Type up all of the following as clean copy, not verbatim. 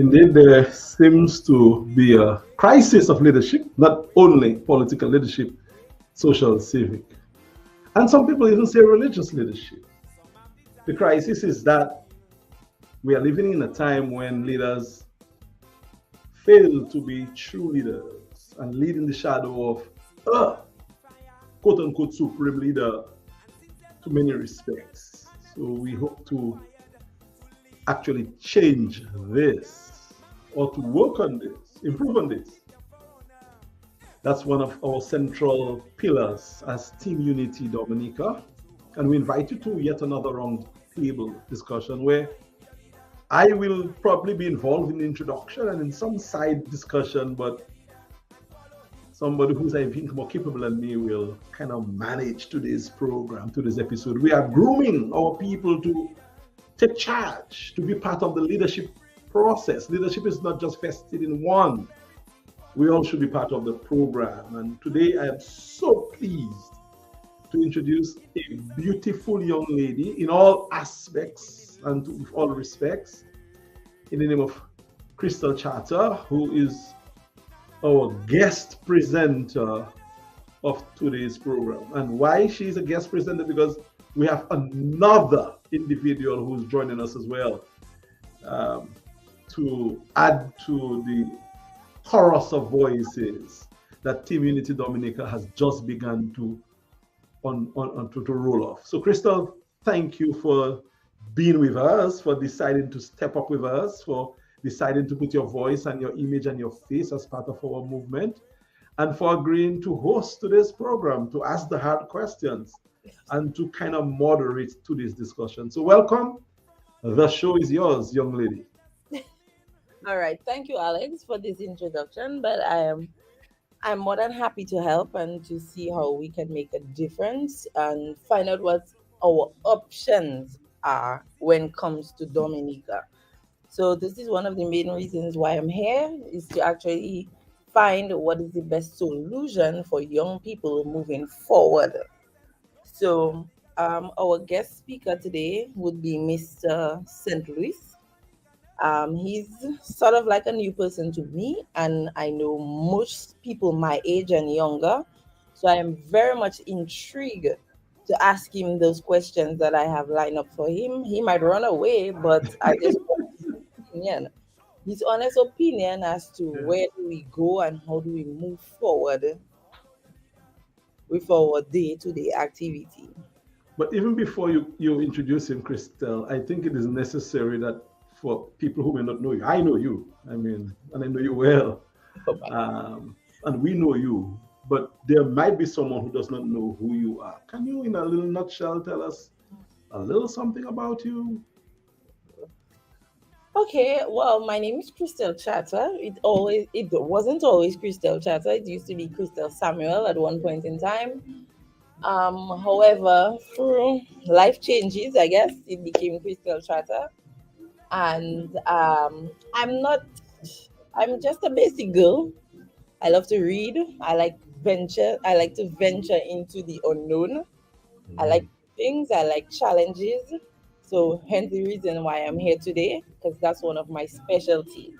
Indeed, there seems to be a crisis of leadership, not only political leadership, social, civic, and some people even say religious leadership. The crisis is that we are living in a time when leaders fail to be true leaders and lead in the shadow of a quote unquote supreme leader to many respects. So we hope to actually change this or to work on this, improve on this. That's one of our central pillars as Team Unity Dominica. And we invite you to yet another round table discussion where I will probably be involved in the introduction and in some side discussion, but somebody who's I think more capable than me will kind of manage today's program, today's episode. We are grooming our people to take charge, to be part of the leadership process. Leadership is not just vested in one. We all should be part of the program. And today I am so pleased to introduce a beautiful young lady in all aspects and with all respects, in the name of Crystal Charter, who is our guest presenter of today's program. And why she's a guest presenter? Because we have another individual who's joining us as well to add to the chorus of voices that Team Unity Dominica has just begun to roll off. So Crystal, thank you for being with us, for deciding to step up with us, for deciding to put your voice and your image and your face as part of our movement, and for agreeing to host today's program, to ask the hard questions, and to kind of moderate today's discussion. So welcome. The show is yours, young lady. All right, thank you, Alex, for this introduction. But I'm more than happy to help and to see how we can make a difference and find out what our options are when it comes to Dominica. So this is one of the main reasons why I'm here is to actually find what is the best solution for young people moving forward. So our guest speaker today would be Mr. St. Louis. He's sort of like a new person to me, and I know most people my age and younger. So I am very much intrigued to ask him those questions that I have lined up for him. He might run away, but I just want his opinion. His honest opinion as to where do we go and how do we move forward with our day-to-day activity. But even before you introduce him, Crystal, I think it is necessary that for people who may not know you, I know you, I mean, and I know you well, and we know you, but there might be someone who does not know who you are. Can you, in a little nutshell, tell us a little something about you? Okay, well, my name is Crystal Chatter. It wasn't always Crystal Chatter. It used to be Crystal Samuel at one point in time. However, through life changes, I guess it became Crystal Chatter. And I'm not. I'm just a basic girl. I love to read. I like venture. I like to venture into the unknown. I like things. I like challenges. So hence the reason why I'm here today, because that's one of my specialties.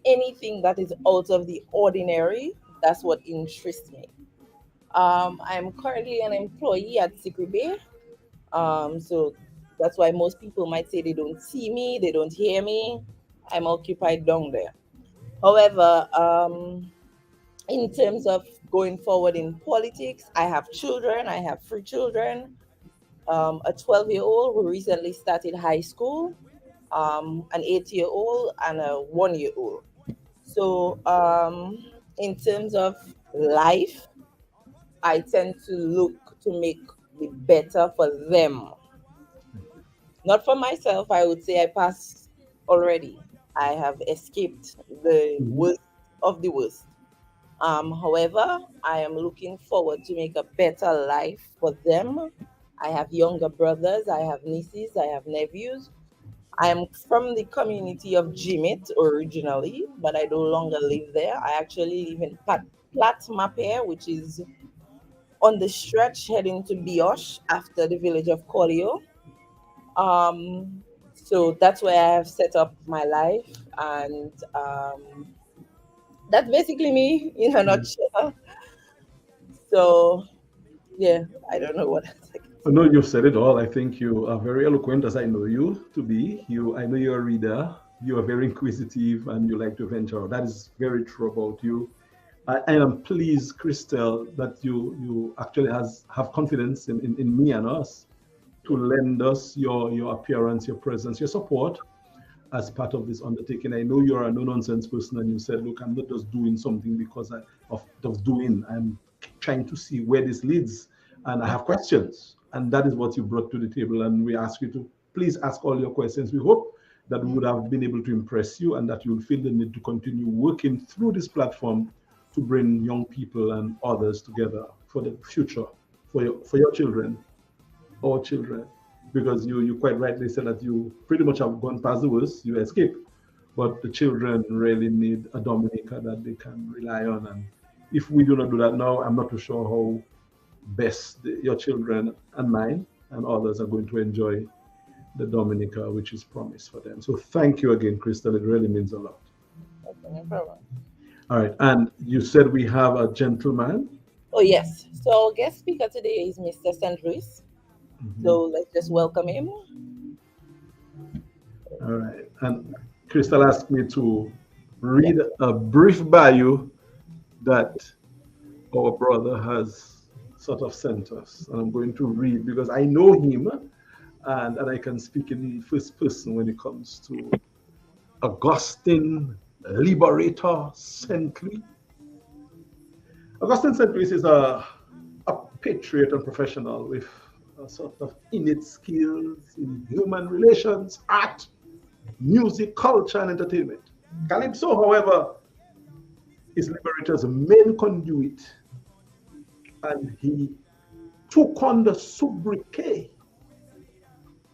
Anything that is out of the ordinary, that's what interests me. I'm currently an employee at Secret Bay. So that's why most people might say they don't see me, they don't hear me. I'm occupied down there. However, in terms of going forward in politics, I have children. I have three children. A 12-year-old who recently started high school, an 8-year-old, and a 1-year-old. So, in terms of life, I tend to look to make the better for them. Not for myself, I would say I passed already. I have escaped the Mhm. worst of the worst. However, I am looking forward to make a better life for them. I have younger brothers, I have nieces, I have nephews. I am from the community of Jimit originally, but I no longer live there. I actually live in Platmaper, which is on the stretch heading to Biosh after the village of Colio. Um, So that's where I have set up my life, and that's basically me in a nutshell. So yeah, I don't know what else I can I say. know you've said it all. I think you are very eloquent, as I know you to be. I know you're a reader. You are very inquisitive, and you like to venture out. That is very true about you. I am pleased, Christelle, that you actually have confidence in me and us to lend us your appearance, your presence, your support as part of this undertaking. I know you're a no nonsense person, and you said, "Look, I'm not just doing something because of doing. I'm trying to see where this leads, and I have questions." And that is what you brought to the table. And we ask you to please ask all your questions. We hope that we would have been able to impress you, and that you'll feel the need to continue working through this platform to bring young people and others together for the future, for your children, our children, because you quite rightly said that you pretty much have gone past the worst, you escape, but the children really need a Dominica that they can rely on. And if we do not do that now, I'm not too sure how best your children and mine and others are going to enjoy the Dominica which is promised for them. So thank you again, Crystal. It really means a lot. Okay, no problem. All right, and you said we have a gentleman. Oh yes. So our guest speaker today is Mr. St. Louis. Mhm. So let's just welcome him. All right, and Crystal asked me to read a brief bio that our brother has sort of sent us. And I'm going to read because I know him, and I can speak in first person when it comes to Augustine Liberator St. Louis. Augustine St. Louis is a patriot and professional with a sort of innate skills in human relations, art, music, culture, and entertainment. Calypso, however, is Liberator's main conduit, and he took on the sobriquet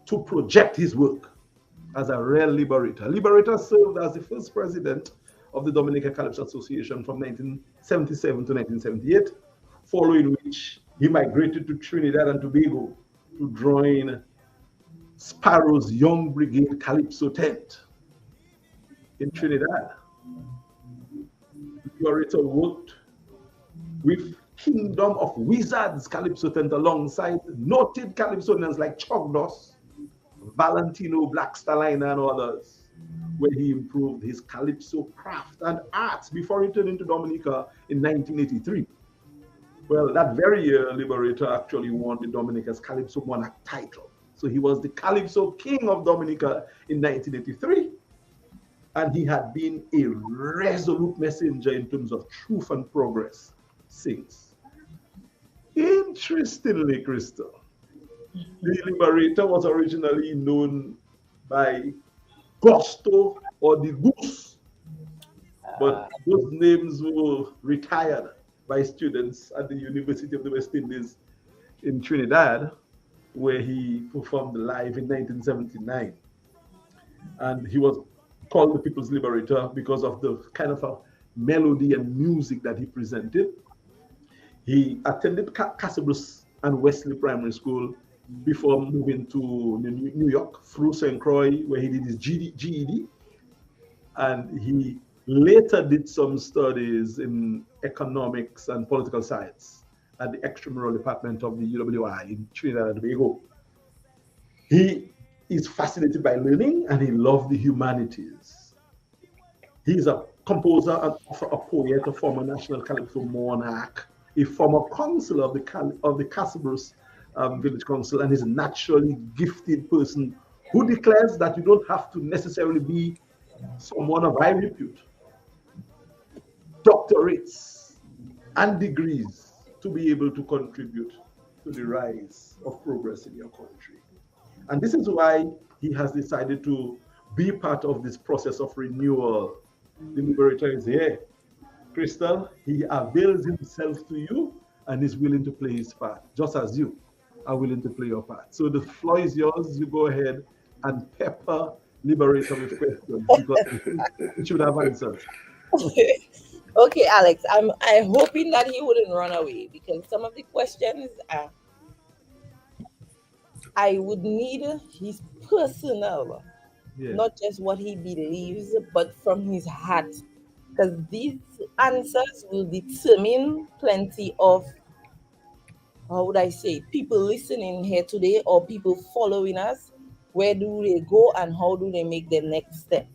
to project his work as a real liberator. Liberator served as the first president of the Dominica Calypso Association from 1977 to 1978, following which he migrated to Trinidad and Tobago to join Sparrow's Young Brigade Calypso tent in Trinidad. Liberator worked with Kingdom of Wizards Calypso tent alongside noted calypsonians like Chuck Doss, Valentino Blackstalina, and others, where he improved his calypso craft and arts before returning to Dominica in 1983. Well, that very year, Liberator actually won the Dominica's Calypso Monarch title. So he was the Calypso King of Dominica in 1983. And he had been a resolute messenger in terms of truth and progress since. Interestingly, Crystal, the Liberator was originally known by Gusto or the Goose, but those names were retired by students at the University of the West Indies in Trinidad, where he performed live in 1979. And he was called the People's Liberator because of the kind of a melody and music that he presented. He attended Castlebrooks and Wesley Primary School before moving to New York through St. Croix, where he did his GED. And he later did some studies in economics and political science at the extramural department of the UWI in Trinidad and Tobago. He is fascinated by learning, and he loved the humanities. He's a composer, a poet, a former national calypso monarch, a former councillor of the Castlebrooks Village Council, and is a naturally gifted person who declares that you don't have to necessarily be someone of high repute, doctorates, and degrees to be able to contribute to the rise of progress in your country. And this is why he has decided to be part of this process of renewal. The Liberator is here. Crystal, he avails himself to you and is willing to play his part, just as you are willing to play your part. So the floor is yours. You go ahead and pepper Liberator with questions because he should have answers. Okay, Alex. I'm hoping that he wouldn't run away because some of the questions I would need his personal. Yeah. not just what he believes, but from his heart. Because these answers will determine plenty of, how would I say, people listening here today or people following us. Where do they go and how do they make the next step?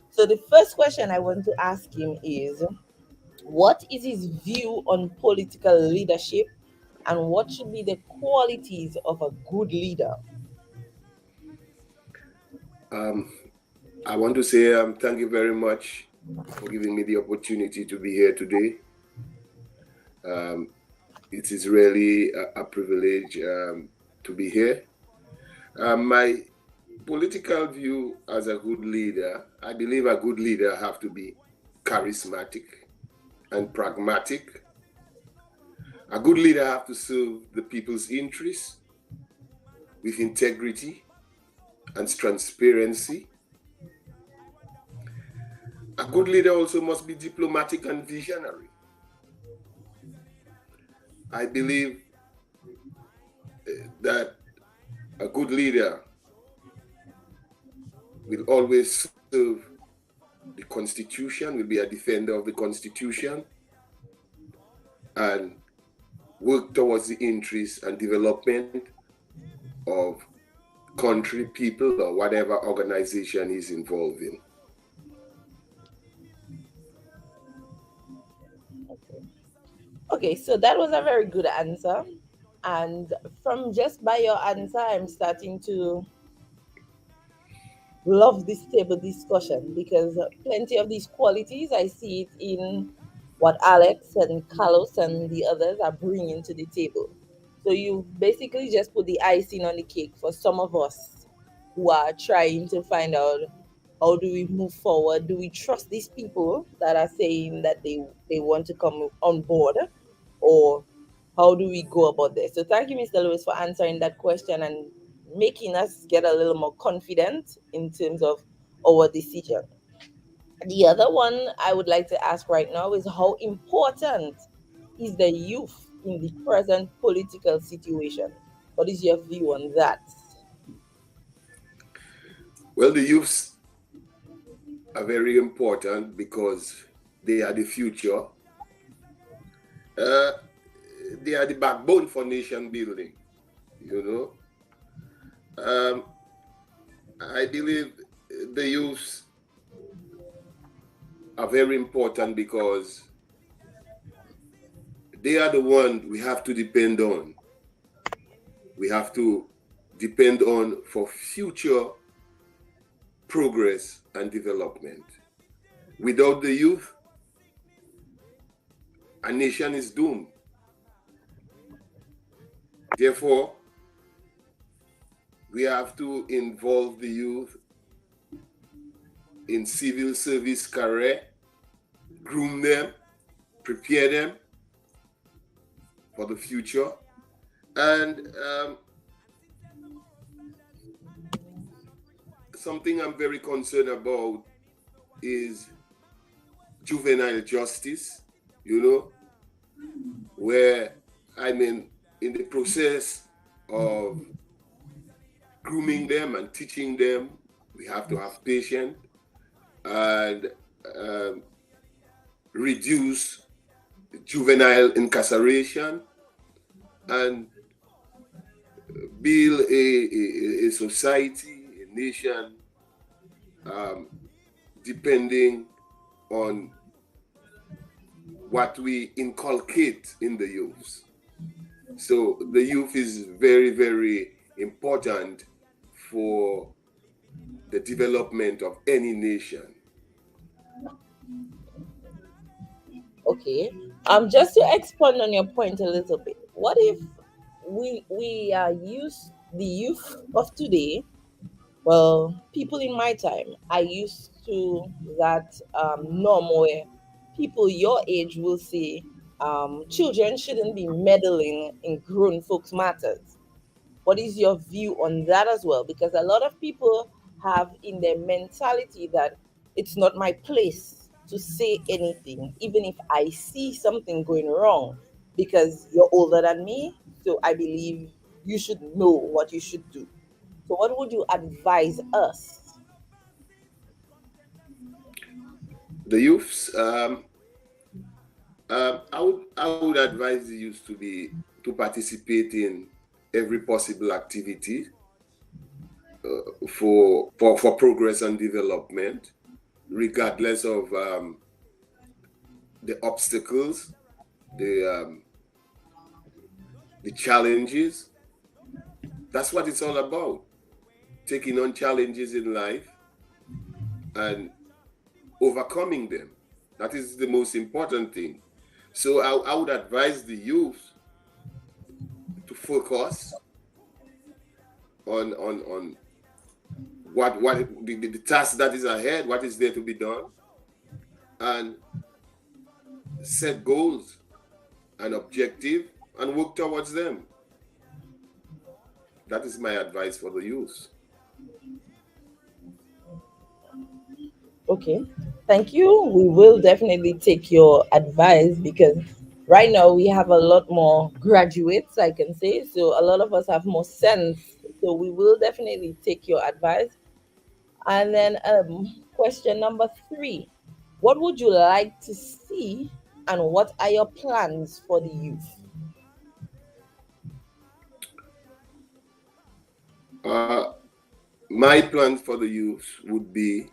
So, the first question I want to ask him is, what is his view on political leadership and what should be the qualities of a good leader? Um, I want to say thank you very much for giving me the opportunity to be here today. Um, it is really a privilege to be here. My political view as a good leader, I believe a good leader have to be charismatic and pragmatic. A good leader have to serve the people's interests with integrity and transparency. A good leader also must be diplomatic and visionary. I believe that a good leader will always serve the Constitution, will be a defender of the Constitution, and work towards the interests and development of country, people, or whatever organization he's involved in. Okay, so that was a very good answer. And from just by your answer, I'm starting to love this table discussion because plenty of these qualities I see it in what Alex and Carlos and the others are bringing to the table. So you basically just put the icing on the cake for some of us who are trying to find out how do we move forward? Do we trust these people that are saying that they want to come on board, or how do we go about this? So thank you, Mr. Lewis, for answering that question and making us get a little more confident in terms of our decision. The other one I would like to ask right now is, how important is the youth in the present political situation? What is your view on that? Well, the youths are very important because they are the future. They are the backbone for nation building, you know. I believe the youths are very important because they are the one we have to depend on. We have to depend on for future progress and development. Without the youth, a nation is doomed. Therefore, we have to involve the youth in civil service career, groom them, prepare them for the future. And something I'm very concerned about is juvenile justice, you know, where, I mean, in the process of grooming them and teaching them, we have to have patience and reduce juvenile incarceration and build a society, a nation, depending on what we inculcate in the youth. So the youth is very, very important for the development of any nation. Okay. Just to expand on your point a little bit, what if we use the youth of today? Well, people in my time, I used to that norm where people your age will say children shouldn't be meddling in grown folks' matters. What is your view on that as well? Because a lot of people have in their mentality that it's not my place to say anything, even if I see something going wrong, because you're older than me. So I believe you should know what you should do. So, what would you advise us? The youths, I would advise the youth to participate in every possible activity for progress and development, regardless of the obstacles, the challenges. That's what it's all about. Taking on challenges in life and overcoming them. That is the most important thing. So I would advise the youth to focus on what the task that is ahead, what is there to be done, and set goals and objectives and work towards them. That is my advice for the youth. Okay, thank you. We will definitely take your advice because right now we have a lot more graduates, I can say. So a lot of us have more sense. So we will definitely take your advice. And then question number 3. What would you like to see and what are your plans for the youth? My plans for the youth would be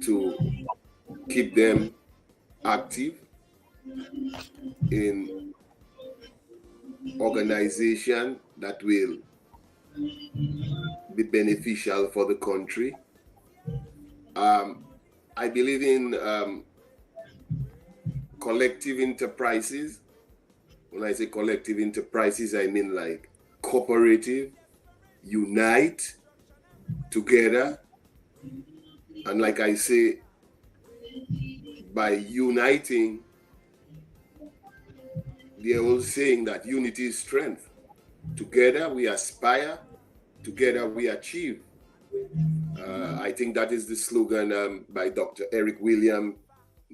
to keep them active in organization that will be beneficial for the country. I believe in collective enterprises. When I say collective enterprises, I mean like cooperative, unite together. And like I say, by uniting, they're all saying that unity is strength. Together we aspire, together we achieve. I think that is the slogan by Dr. Eric Williams,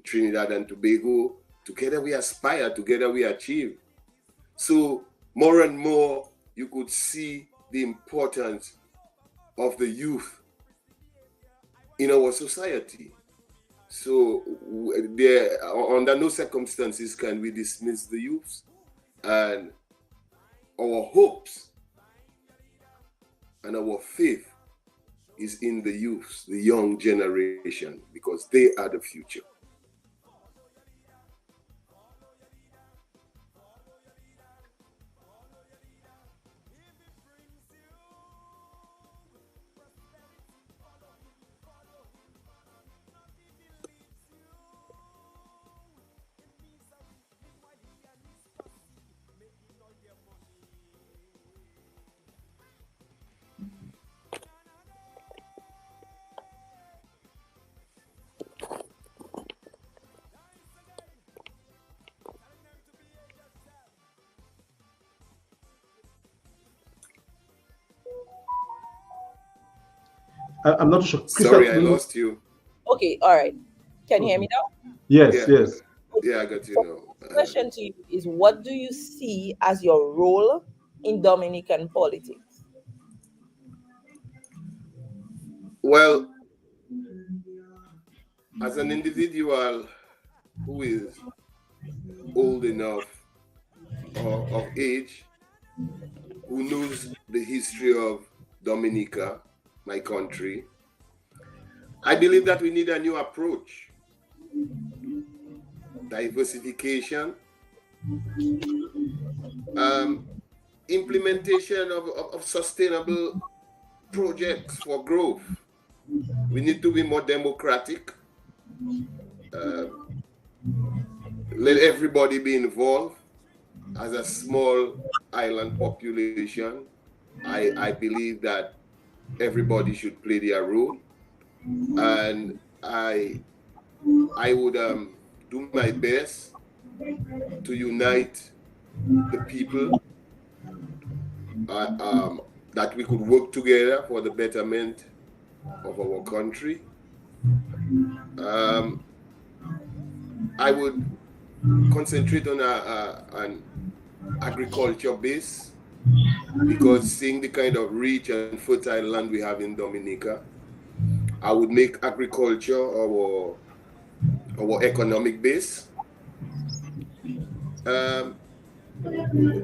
Trinidad and Tobago. Together we aspire, together we achieve. So more and more you could see the importance of the youth in our society. So there, under no circumstances can we dismiss the youth, and our hopes and our faith is in the youth, the young generation, because they are the future. I'm not sure. Sorry, I lost you. Okay, all right. Can you hear me now? Yes, Yeah. yes. Yeah, I got you now. The question to you is, what do you see as your role in Dominican politics? Well, as an individual who is old enough or of age, who knows the history of Dominica, my country, I believe that we need a new approach. Diversification, implementation of sustainable projects for growth. We need to be more democratic. Let everybody be involved. As a small island population, I believe that everybody should play their role, and I would do my best to unite the people, that we could work together for the betterment of our country. I would concentrate on an agriculture base, because seeing the kind of rich and fertile land we have in Dominica, I would make agriculture our economic base.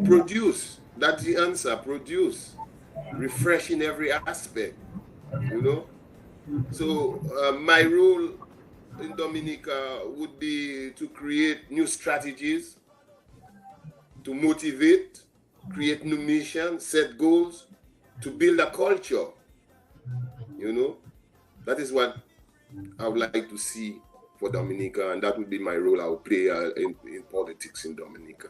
Produce, that's the answer, produce, refresh in every aspect, you know. So my role in Dominica would be to create new strategies, to motivate, create new missions, set goals, to build a culture, you know. That is what I would like to see for Dominica, and that would be my role I would play in politics in Dominica.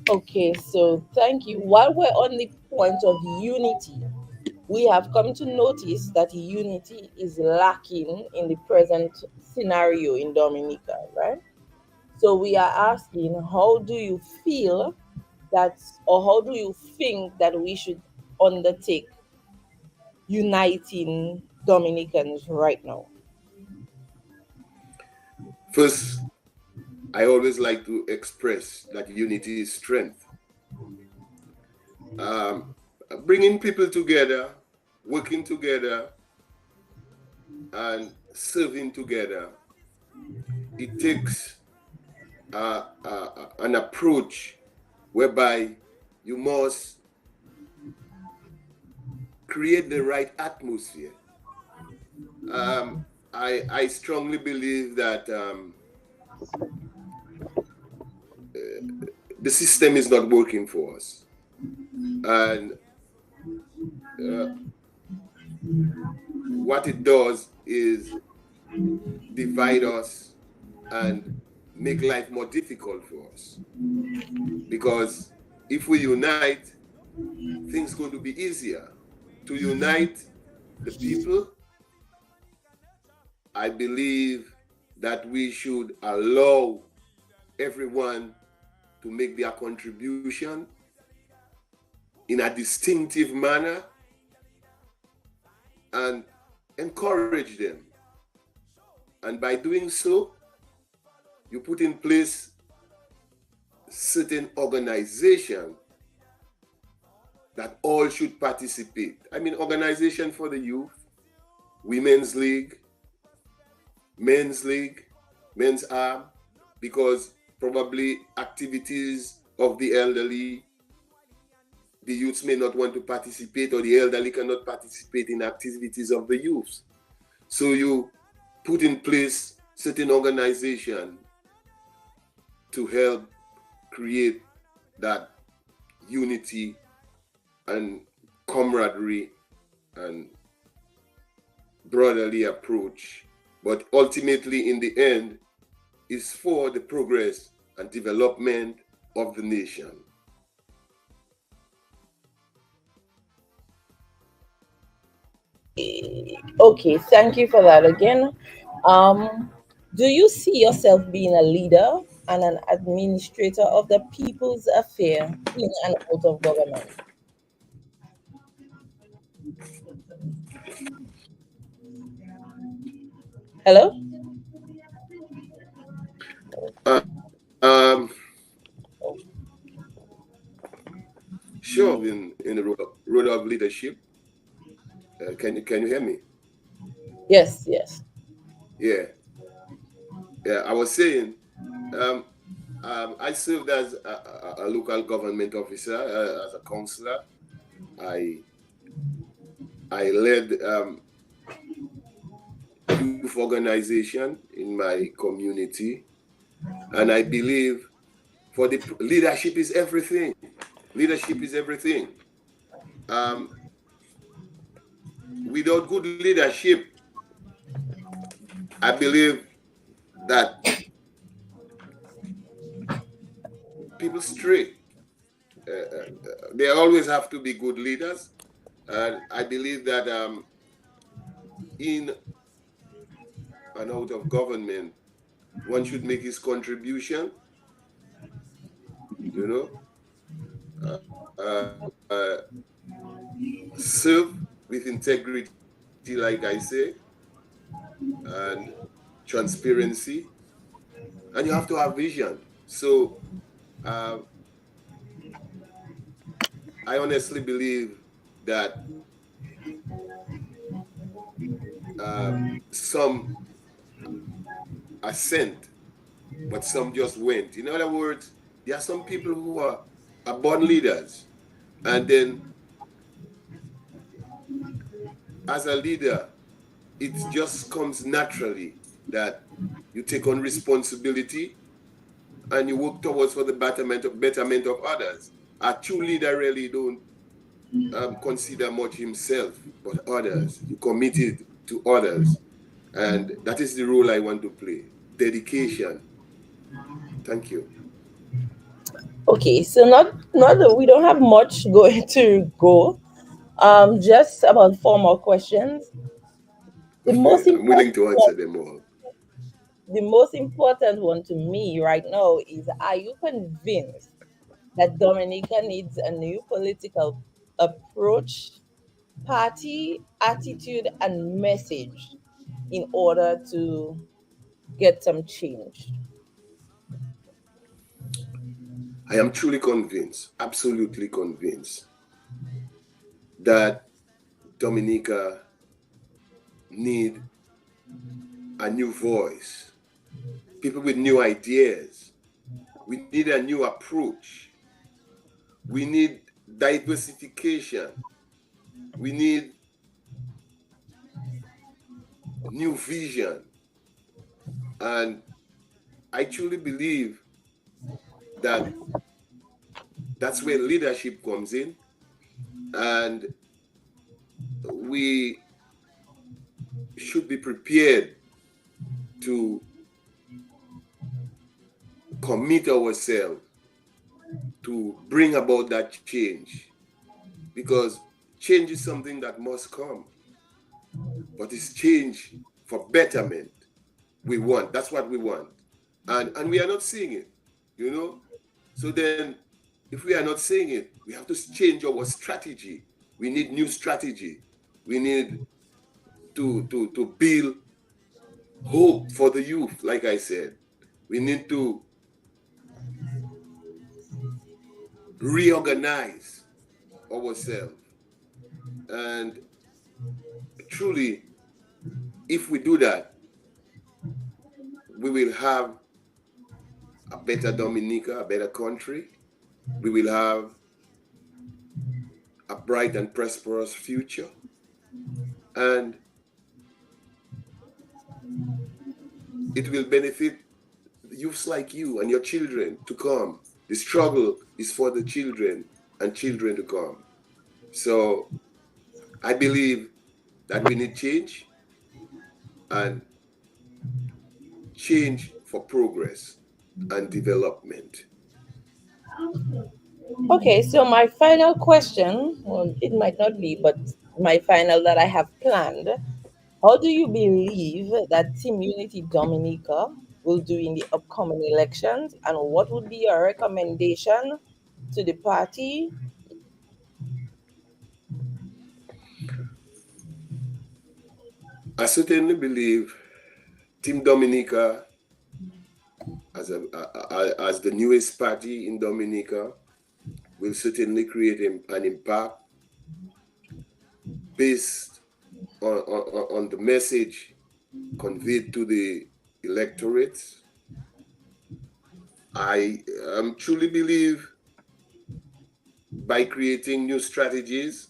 Okay, so thank you. While we're on the point of unity, we have come to notice that unity is lacking in the present scenario in Dominica, right? So we are asking, how do you feel that, or how do you think that we should undertake uniting Dominicans right now? First, I always like to express that unity is strength. Bringing people together, working together, and serving together, it takes an approach whereby you must create the right atmosphere. I strongly believe that the system is not working for us, and what it does is divide us and make life more difficult for us. Because if we unite, things going to be easier. To unite the people, I believe that we should allow everyone to make their contribution in a distinctive manner and encourage them. And by doing so, you put in place certain organization that all should participate. I mean, organization for the youth, women's league, men's arm, because probably activities of the elderly, the youths may not want to participate, or the elderly cannot participate in activities of the youth. So you put in place certain organization to help create that unity and camaraderie and brotherly approach. But ultimately, in the end, is for the progress and development of the nation. Okay, thank you for that again. Do you see yourself being a leader and an administrator of the people's affair in and out of government? Hello? Uh, um, sure, in the road of leadership. Can you hear me? Yes, yes. Yeah. I was saying, I served as a local government officer, as a councillor. I led youth organization in my community, and I believe for the leadership is everything. Leadership is everything. Without good leadership, I believe that people stray. There always have to be good leaders, and I believe that in and out of government, one should make his contribution. You know, serve with integrity, like I say, and transparency, and you have to have vision. So I honestly believe that some are sent, but some just went. In other words, there are some people who are born leaders, and then as a leader, it just comes naturally that you take on responsibility and you work towards for the betterment of others. A true leader really don't consider much himself, but others. You committed to others, and that is the role I want to play. Dedication. Thank you. Okay, so not that we don't have much going to go. Just about 4 more questions. The most I'm willing important to answer them all. the most important one to me right now is, are you convinced that Dominica needs a new political approach, party, attitude, and message in order to get some change? I am truly convinced, absolutely convinced, that Dominica need a new voice, people with new ideas. We need a new approach. We need diversification. We need new vision. And I truly believe that that's where leadership comes in. And we should be prepared to commit ourselves to bring about that change, because change is something that must come, but it's change for betterment. We want, that's what we want, and we are not seeing it, you know. So then, if we are not seeing it, we have to change our strategy. We need new strategy. We need to build hope for the youth. Like I said, we need to reorganize ourselves. And truly, if we do that, we will have a better Dominica, a better country. We will have a bright and prosperous future. And it will benefit youths like you and your children to come. The struggle is for the children and children to come. So I believe that we need change, and change for progress and development. Okay, so my final question, well, it might not be, but my final that I have planned. How do you believe that Team Unity Dominica will do in the upcoming elections, and what would be your recommendation to the party? I certainly believe Team Dominica, as the newest party in Dominica, will certainly create an impact based on the message conveyed to the electorate. I truly believe by creating new strategies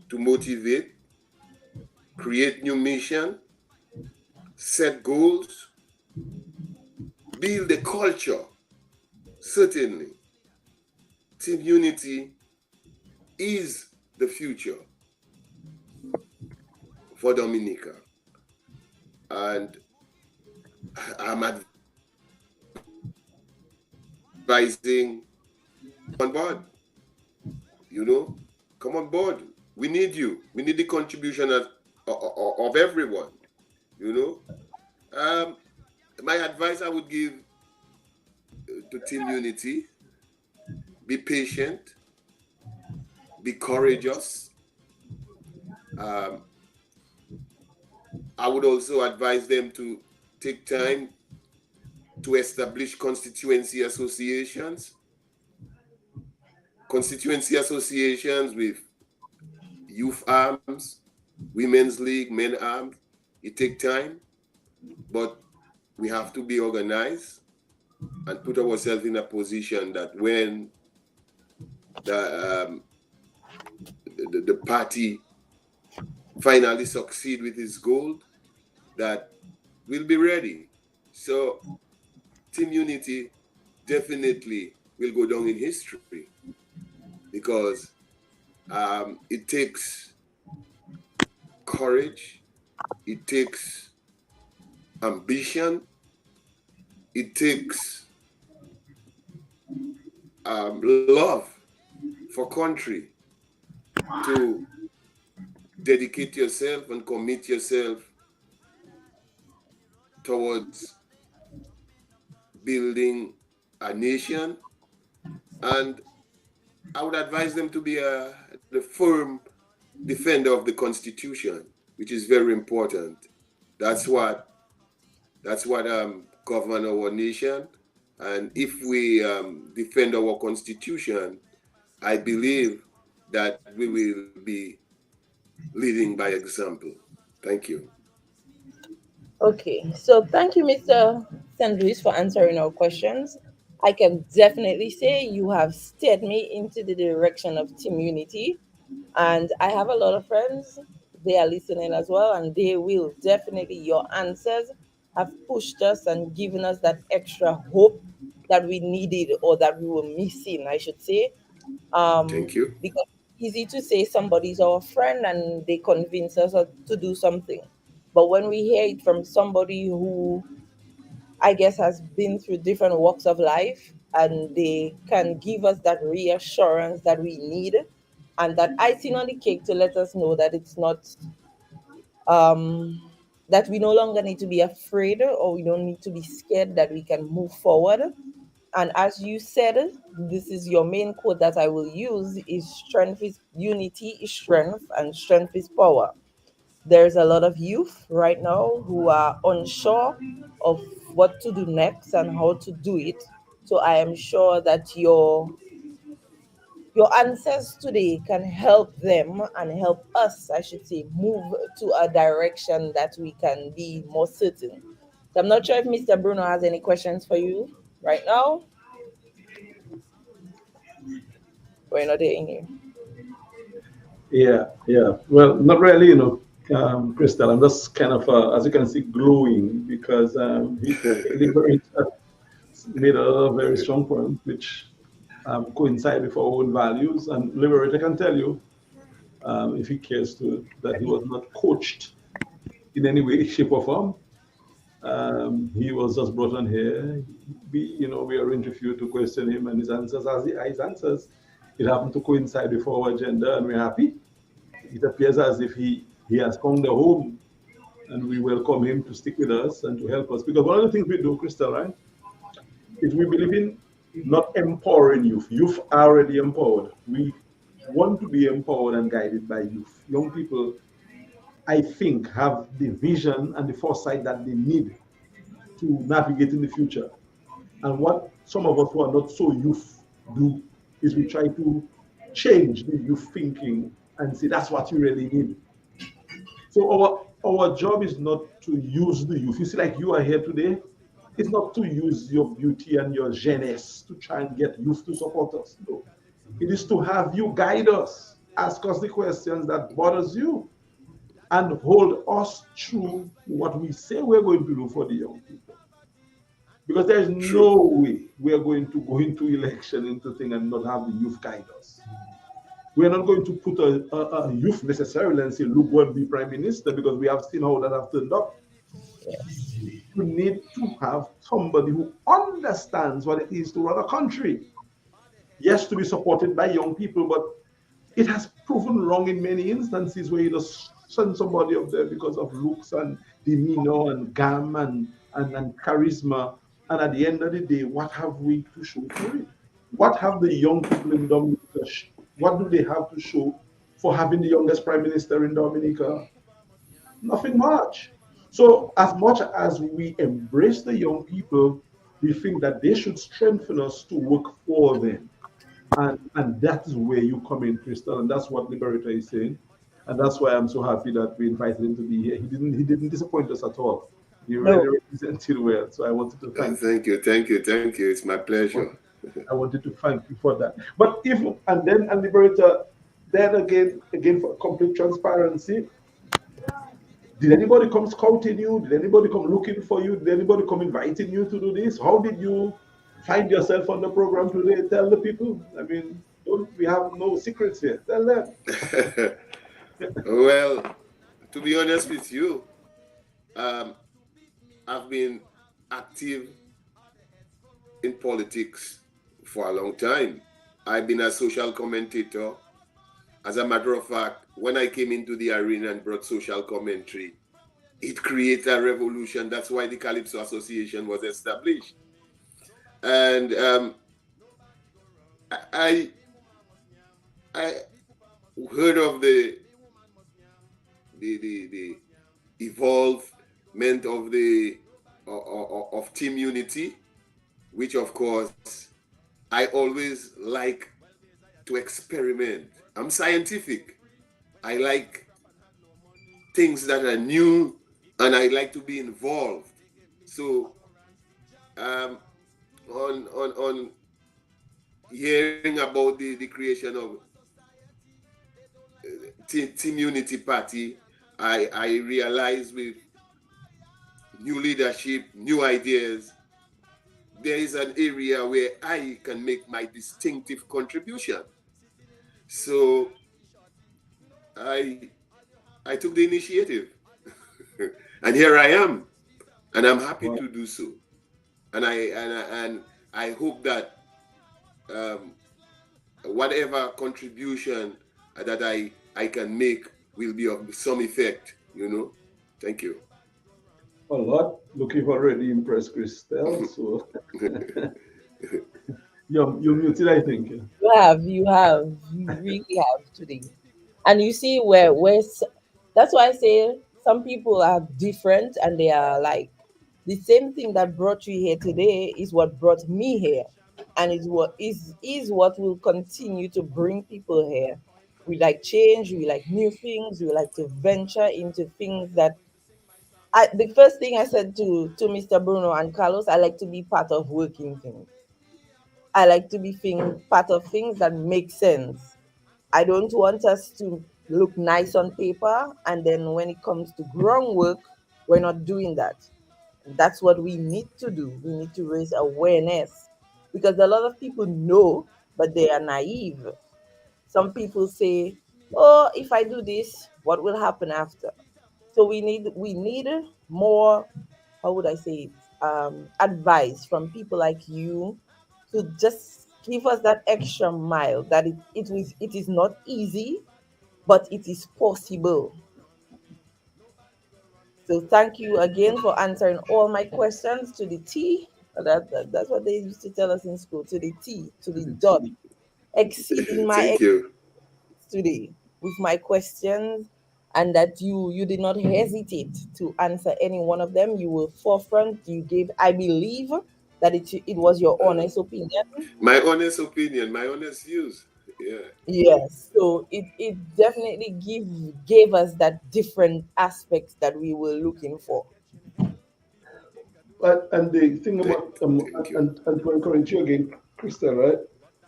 to motivate, create new mission, set goals, build a culture. Certainly, Team Unity is the future for Dominica. And I'm advising on board, you know, come on board. We need you. We need the contribution of everyone, you know. My advice I would give to Team Unity: be patient, be courageous. I would also advise them to take time to establish constituency associations with youth arms, women's league, men arms, It takes time, but we have to be organized and put ourselves in a position that when the party finally succeed with its goal, that we'll be ready. So Team Unity definitely will go down in history because it takes courage, it takes ambition, it takes love for country to dedicate yourself and commit yourself towards building a nation. And I would advise them to be the firm defender of the Constitution, which is very important. That's what govern our nation. And if we defend our Constitution, I believe that we will be leading by example. Thank you. Okay, so thank you, Mr. St. Louis, for answering our questions. I can definitely say you have steered me into the direction of Team Unity, and I have a lot of friends. They are listening as well, and they will definitely. Your answers have pushed us and given us that extra hope that we needed or that we were missing, I should say. Thank you. Because it's easy to say somebody's our friend and they convince us to do something. But when we hear it from somebody who I guess has been through different walks of life and they can give us that reassurance that we need and that icing on the cake to let us know that it's not um that we no longer need to be afraid or we don't need to be scared, that we can move forward. And as you said, this is your main quote that I will use is strength is unity is strength and strength is power. There's a lot of youth right now who are unsure of what to do next and how to do it. So I am sure that your answers today can help them and help us, I should say, move to a direction that we can be more certain. So I'm not sure if Mr. Bruno has any questions for you right now. We're not in here. Yeah. Well, not really, Crystal. I'm just kind of, as you can see, glowing because he made a very strong point, which coincide with our own values. And Liberator can tell you, if he cares to, that he was not coached in any way, shape, or form. He was just brought on here. We are interviewed to question him and his answers. As his answers, it happened to coincide with our agenda, and we're happy. It appears as if he has found a home, and we welcome him to stick with us and to help us. Because one of the things we do, Crystal, right, is we believe in not empowering youth. Youth are already empowered. We want to be empowered and guided by youth. Young people, I think, have the vision and the foresight that they need to navigate in the future. And what some of us who are not so youth do is we try to change the youth thinking and say that's what you really need. So our job is not to use the youth. You see, like you are here today, it's not to use your beauty and your jeunesse to try and get youth to support us. No. It is to have you guide us, ask us the questions that bothers you, and hold us through what we say we're going to do for the young people. Because there's no way we are going to go into election, into thing, and not have the youth guide us. We are not going to put a youth necessarily and say, look, go and be prime minister, because we have seen how that have turned up. Yes. You need to have somebody who understands what it is to run a country. Yes, to be supported by young people, but it has proven wrong in many instances where you just send somebody up there because of looks and demeanor and gam and charisma. And at the end of the day, what have we to show for it? What have the young people in Dominica, what do they have to show for having the youngest prime minister in Dominica? Nothing much. So as much as we embrace the young people, we think that they should strengthen us to work for them. And that is where you come in, Crystal, and that's what Liberator is saying. And that's why I'm so happy that we invited him to be here. He didn't disappoint us at all. He No. really represented well. So I wanted to thank Thank you, thank you, thank you. It's my pleasure. I wanted to thank you for that. But if and then and Liberator, then again for complete transparency, did anybody come scouting you? Did anybody come looking for you? Did anybody come inviting you to do this? How did you find yourself on the program today? Tell the people. I mean, we have no secrets here. Tell them. Well, to be honest with you, I've been active in politics for a long time. I've been a social commentator. As a matter of fact, when I came into the arena and brought social commentary, it created a revolution. That's why the Calypso Association was established. And I heard of the evolvement of Team Unity, which of course I always like to experiment. I'm scientific. I like things that are new, and I like to be involved. So on hearing about the creation of Team Unity Party, I realized with new leadership, new ideas, there is an area where I can make my distinctive contribution. So I took the initiative, and here I am, and I'm happy to do so. And I hope that whatever contribution that I can make will be of some effect. Thank you. A lot. Look, you've already impressed Christelle. So you're muted, I think. You really have today. And you see that's why I say some people are different and they are like the same thing that brought you here today is what brought me here. And is what will continue to bring people here. We like change, we like new things, we like to venture into things that the first thing I said to Mr. Bruno and Carlos, I like to be part of working things. I like to be part of things that make sense. I don't want us to look nice on paper, and then when it comes to groundwork, we're not doing that. That's what we need to do. We need to raise awareness because a lot of people know, but they are naive. Some people say, "Oh, if I do this, what will happen after?" So we need more. How would I say it? Advice from people like you to just give us that extra mile that it is not easy, but it is possible. So thank you again for answering all my questions to the T. That's what they used to tell us in school, to the T, to the dot, exceeding my Thank you. today with my questions, and that you did not hesitate to answer any one of them. You were forefront. You gave, I believe, that it was your honest opinion. My honest opinion, my honest views. Yeah. Yes, so it definitely gave us that different aspects that we were looking for. And the thing about Thank you. and to encourage you again, Crystal, right?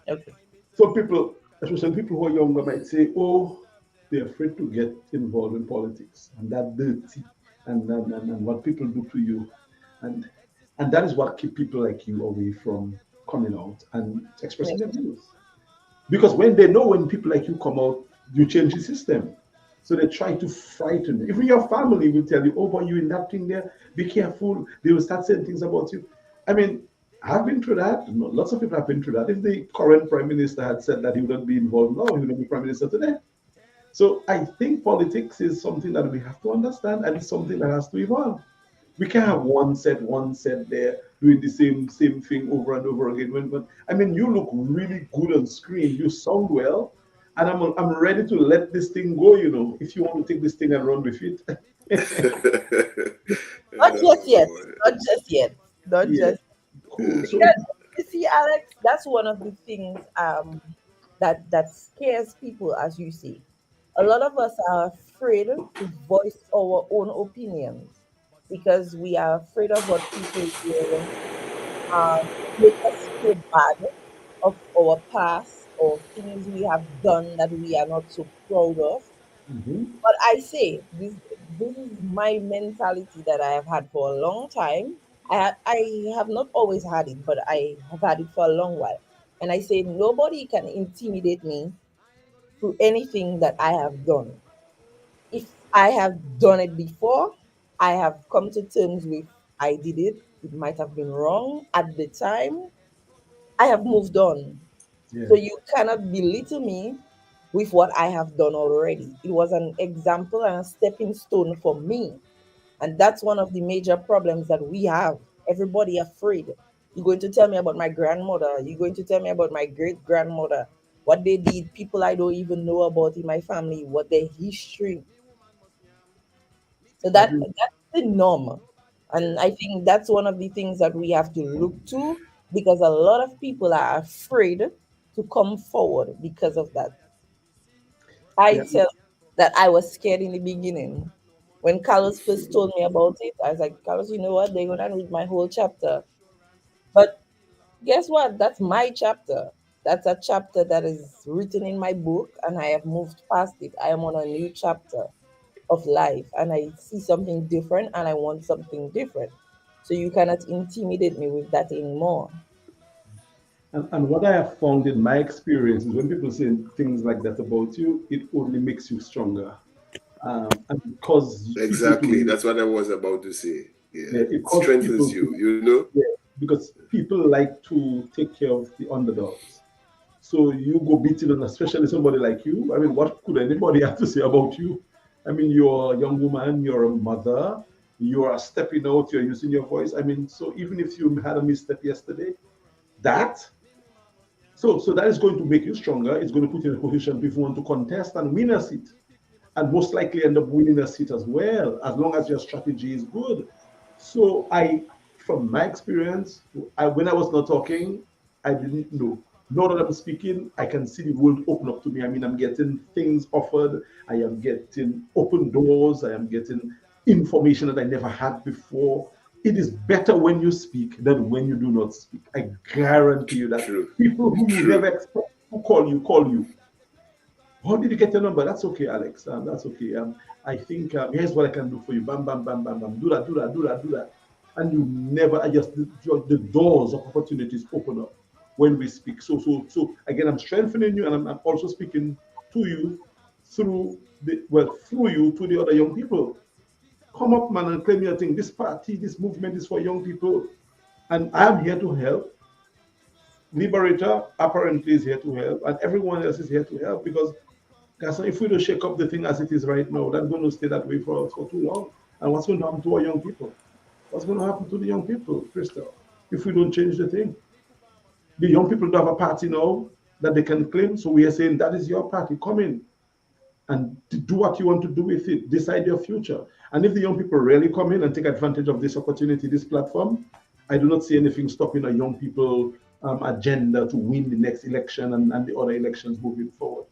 Okay. Some people, especially people who are younger, might say, "Oh, they're afraid to get involved in politics, and that dirty, and what people do to you, and that is what keep people like you away from coming out and expressing their views. Because when people like you come out, you change the system. So they try to frighten you. Even your family will tell you, "Oh, boy, you in that thing there, be careful." They will start saying things about you. I mean, I've been through that. Lots of people have been through that. If the current prime minister had said that he wouldn't be involved now, he wouldn't be prime minister today. So I think politics is something that we have to understand, and it's something that has to evolve. We can't have one set there doing the same thing over and over again. When I mean, you look really good on screen. You sound well, and I'm ready to let this thing go. If you want to take this thing and run with it. Not just yet. Not just yet. Not Yeah. just. Cool. So Because, you see, Alex, that's one of the things that scares people, as you say. A lot of us are afraid to voice our own opinions because we are afraid of what people will make us feel bad of our past or things we have done that we are not so proud of. Mhm. But I say this is my mentality that I have had for a long time. I have not always had it, but I have had it for a long while. And I say nobody can intimidate me through anything that I have done. If I have done it before, I have come to terms with I did it. It might have been wrong at the time. I have moved on. So Yeah. you cannot belittle me with what I have done already. It was an example and a stepping stone for me. And that's one of the major problems that we have. Everybody afraid. You're going to tell me about my grandmother. You're going to tell me about my great grandmother. What they did, people I don't even know about in my family, what their history. So That that is, that's the norm. And I think that's one of the things that we have to look to because a lot of people are afraid to come forward because of that. I yeah. tell that I was scared in the beginning. When Carlos first told me about it, I was like, Carlos, you know what? They're gonna read my whole chapter. But guess what? That's my chapter. That's a chapter that is written in my book, and I have moved past it. I am on a new chapter of life, and I see something different, and I want something different. So you cannot intimidate me with that anymore. And what I have found in my experience is when people say things like that about you, it only makes you stronger. And because people Exactly. to That's what I was about to say. Yeah. yeah, It because strengthens people you, to you know? yeah, because people like to take care of the underdogs. So you go beating on, especially somebody like you. I mean, what could anybody have to say about you? I mean, you're a young woman, you're a mother, you are stepping out, you're using your voice. I mean, so even if you had a misstep yesterday, that so that is going to make you stronger. It's going to put you in a position if you want to contest and win a seat, and most likely end up winning a seat as well, as long as your strategy is good. So from my experience, when I was not talking, I didn't know. Now that I'm speaking, I can see the world open up to me. I mean, I'm getting things offered. I am getting open doors. I am getting information that I never had before. It is better when you speak than when you do not speak. I guarantee you that True. people who you never True. expect to call you. How did you get your number? That's okay, Alex. That's okay. I think here's what I can do for you. Bam, bam, bam, bam, bam. Do that, do that, do that, do that. And you never adjust the doors of opportunities open up when we speak. So again, I'm strengthening you, and I'm also speaking to you through you to the other young people. Come up, man, and claim your thing. This party, this movement is for young people, and I'm here to help. Liberator apparently is here to help, and everyone else is here to help because guys, if we don't shake up the thing as it is right now, that's going to stay that way for too long. And what's going to happen to our young people? What's going to happen to the young people, Crystal, if we don't change the thing? The young people don't have a party now that they can claim. So we are saying that is your party. Come in and do what you want to do with it. Decide your future. And if the young people really come in and take advantage of this opportunity, this platform, I do not see anything stopping a young people agenda to win the next election and the other elections moving forward.